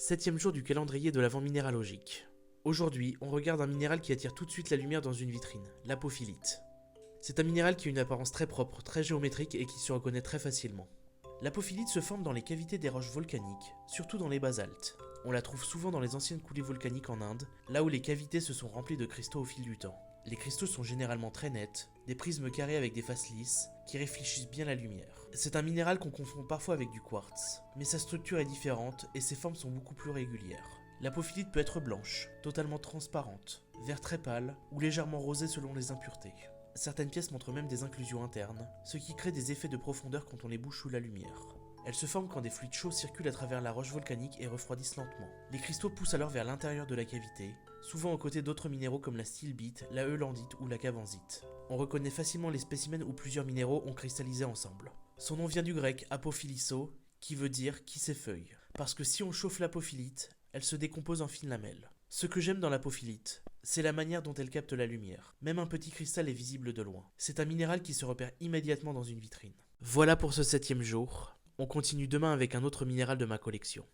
Septième jour du calendrier de l'Avent minéralogique. Aujourd'hui, on regarde un minéral qui attire tout de suite la lumière dans une vitrine, l'apophyllite. C'est un minéral qui a une apparence très propre, très géométrique et qui se reconnaît très facilement. L'apophyllite se forme dans les cavités des roches volcaniques, surtout dans les basaltes. On la trouve souvent dans les anciennes coulées volcaniques en Inde, là où les cavités se sont remplies de cristaux au fil du temps. Les cristaux sont généralement très nets, des prismes carrés avec des faces lisses, qui réfléchissent bien la lumière. C'est un minéral qu'on confond parfois avec du quartz, mais sa structure est différente et ses formes sont beaucoup plus régulières. L'apophyllite peut être blanche, totalement transparente, vert très pâle ou légèrement rosée selon les impuretés. Certaines pièces montrent même des inclusions internes, ce qui crée des effets de profondeur quand on les bouge sous la lumière. Elles se forment quand des fluides chauds circulent à travers la roche volcanique et refroidissent lentement. Les cristaux poussent alors vers l'intérieur de la cavité, souvent aux côtés d'autres minéraux comme la stilbite, la eulandite ou la cavensite. On reconnaît facilement les spécimens où plusieurs minéraux ont cristallisé ensemble. Son nom vient du grec apophylisso, qui veut dire qui s'effeuille. Parce que si on chauffe l'apophyllite, elle se décompose en fines lamelles. Ce que j'aime dans l'apophyllite, c'est la manière dont elle capte la lumière. Même un petit cristal est visible de loin. C'est un minéral qui se repère immédiatement dans une vitrine. Voilà pour ce septième jour. On continue demain avec un autre minéral de ma collection.